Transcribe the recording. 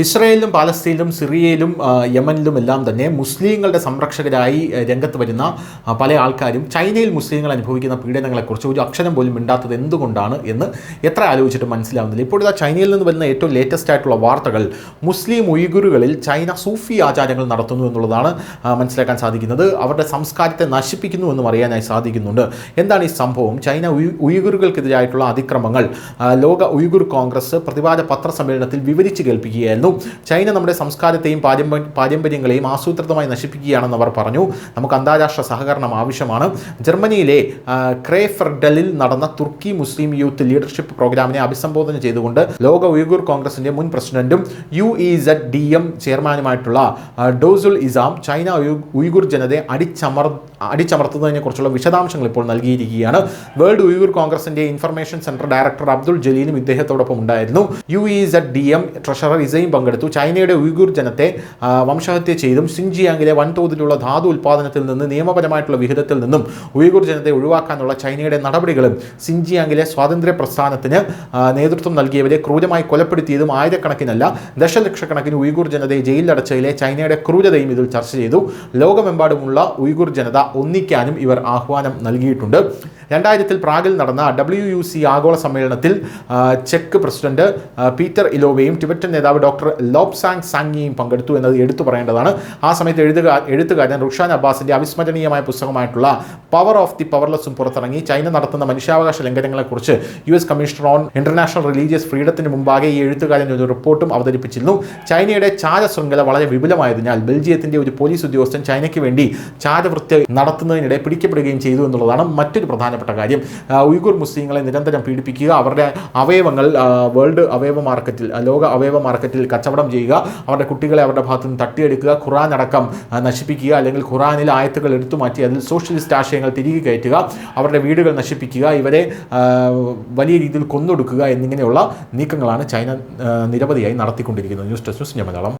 ഇസ്രായേലിലും പാലസ്തീനിലും സിറിയയിലും യമനിലുമെല്ലാം തന്നെ മുസ്ലിങ്ങളുടെ സംരക്ഷകരായി രംഗത്ത് വരുന്ന പല ആൾക്കാരും ചൈനയിൽ മുസ്ലിങ്ങൾ അനുഭവിക്കുന്ന പീഡനങ്ങളെക്കുറിച്ച് ഒരു അക്ഷരം പോലും മിണ്ടാത്തത് എന്തുകൊണ്ടാണ് എന്ന് എത്ര ആലോചിച്ചിട്ട് മനസ്സിലാവുന്നില്ല. ഇപ്പോഴത്തെ ചൈനയിൽ നിന്ന് വരുന്ന ഏറ്റവും ലേറ്റസ്റ്റ് ആയിട്ടുള്ള വാർത്തകൾ മുസ്ലിം ഉയ്ഗുറുകളിൽ ചൈന സൂഫി ആചാരങ്ങൾ നടത്തുന്നു എന്നുള്ളതാണ് മനസ്സിലാക്കാൻ സാധിക്കുന്നത്. അവരുടെ സംസ്കാരത്തെ നശിപ്പിക്കുന്നു എന്നും അറിയാനായി സാധിക്കുന്നുണ്ട്. എന്താണ് ഈ സംഭവം? ചൈന ഉയ്ഗുറുകൾക്കെതിരായിട്ടുള്ള അതിക്രമങ്ങൾ ലോക ഉയ്ഗുർ കോൺഗ്രസ് പ്രതിവാര പത്രസമ്മേളനത്തിൽ വിവരിച്ച് കേൾപ്പിക്കുകയായിരുന്നു. ചൈന നമ്മുടെ സംസ്കാരത്തെയും പാരമ്പര്യങ്ങളെയും ആസൂത്രിതമായി നശിപ്പിക്കുകയാണെന്ന് അവർ പറഞ്ഞു. നമുക്ക് അന്താരാഷ്ട്ര സഹകരണം ആവശ്യമാണ്. ജർമ്മനിയിലെ ക്രേഫെർഡലിൽ നടന്ന തുർക്കി മുസ്ലിം യൂത്ത് ലീഡർഷിപ്പ് പ്രോഗ്രാമിനെ അഭിസംബോധന ചെയ്തുകൊണ്ട് ലോക ഉയ്ഗുർ കോൺഗ്രസിന്റെ മുൻ പ്രസിഡന്റും UEZDM ചെയർമാനുമായിട്ടുള്ള ഡോസുൽ ഇസാം ചൈന ഉയ്ഗുർ ജനതയെ അടിച്ചമർത്തുന്നതിനെ കുറിച്ചുള്ള വിശദാംശങ്ങൾ ഇപ്പോൾ നൽകിയിരിക്കുകയാണ്. വേൾഡ് ഉയ്ഗുർ കോൺഗ്രസിന്റെ ഇൻഫർമേഷൻ സെന്റർ ഡയറക്ടർ അബ്ദുൾ ജലീലും ഇദ്ദേഹത്തോടൊപ്പം ഉണ്ടായിരുന്നു. UEZDM ട്രഷറർ ഇസയും പങ്കെടുത്തു. ചൈനയുടെ ഉയ്ഗുർ ജനത്തെ വംശഹത്യ ചെയ്തും സിൻജിയാങ്ങിലെ വൻതോതിലുള്ള ധാതു ഉൽപ്പാദനത്തിൽ നിന്ന് നിയമപരമായിട്ടുള്ള വിഹിതത്തിൽ നിന്നും ഉയ്ഗുർ ജനതയെ ഒഴിവാക്കാനുള്ള ചൈനയുടെ നടപടികളും സിൻജിയാങ്ങിലെ സ്വാതന്ത്ര്യ പ്രസ്ഥാനത്തിന് നേതൃത്വം നൽകിയവരെ ക്രൂരമായി കൊലപ്പെടുത്തിയതും ആയിരക്കണക്കിനല്ല ദശലക്ഷക്കണക്കിന് ഉയ്ഗുർ ജനതയെ ജയിലിലടച്ചതിലെ ചൈനയുടെ ക്രൂരതയും ഇതിൽ ചർച്ച ചെയ്തു. ലോകമെമ്പാടുമുള്ള ഉയ്ഗുർ ജനത ഒന്നിക്കാനും ഇവർ ആഹ്വാനം നൽകിയിട്ടുണ്ട്. 2000 പ്രാഗിൽ നടന്ന WUC ആഗോള സമ്മേളനത്തിൽ ചെക്ക് പ്രസിഡന്റ് പീറ്റർ ഇലോവയും ടിബറ്റൻ നേതാവ് ഡോക്ടർ ലോബ്സാങ് സാങ്യിയും പങ്കെടുത്തു എന്നത് എടുത്തു പറയേണ്ടതാണ്. ആ സമയത്ത് എഴുത്തുകാരൻ റുഷാൻ അബ്ബാസിന്റെ അവിസ്മരണീയമായ പുസ്തകമായിട്ടുള്ള പവർ ഓഫ് ദി പവർലെസ്സും പുറത്തിറങ്ങി. ചൈന നടത്തുന്ന മനുഷ്യാവകാശ ലംഘനങ്ങളെക്കുറിച്ച് US commissioner on international religious ഫ്രീഡത്തിന് മുമ്പാകെ ഈ എഴുത്തുകാരൻ ഒരു റിപ്പോർട്ടും അവതരിപ്പിച്ചിരുന്നു. ചൈനയുടെ ചാരശൃംഖല വളരെ വിപുലമായതിനാൽ ബെൽജിയത്തിന്റെ ഒരു പോലീസ് ഉദ്യോഗസ്ഥൻ ചൈനയ്ക്ക് വേണ്ടി ചാരവൃത്തി നടത്തുന്നതിനിടെ പിടിക്കപ്പെടുകയും ചെയ്തു എന്നുള്ളതാണ് മറ്റൊരു പ്രധാനപ്പെട്ട കാര്യം. ഉയ്ഗുർ മുസ്ലിങ്ങളെ നിരന്തരം പീഡിപ്പിക്കുക, അവരുടെ അവയവങ്ങൾ വേൾഡ് അവയവ മാർക്കറ്റിൽ, ലോക അവയവ മാർക്കറ്റിൽ കച്ചവടം ചെയ്യുക, അവരുടെ കുട്ടികളെ അവരുടെ ഭാഗത്തു നിന്ന് തട്ടിയെടുക്കുക, ഖുറാൻ അടക്കം നശിപ്പിക്കുക, അല്ലെങ്കിൽ ഖുറാനിൽ ആയത്തുകൾ എടുത്തു മാറ്റി അതിൽ സോഷ്യലിസ്റ്റ് ആശയങ്ങൾ തിരികെ കയറ്റുക, അവരുടെ വീടുകൾ നശിപ്പിക്കുക, ഇവരെ വലിയ രീതിയിൽ കൊന്നൊടുക്കുക എന്നിങ്ങനെയുള്ള നീക്കങ്ങളാണ് ചൈന നിരവധിയായി നടത്തിക്കൊണ്ടിരിക്കുന്നത്. News desk news Malayalam.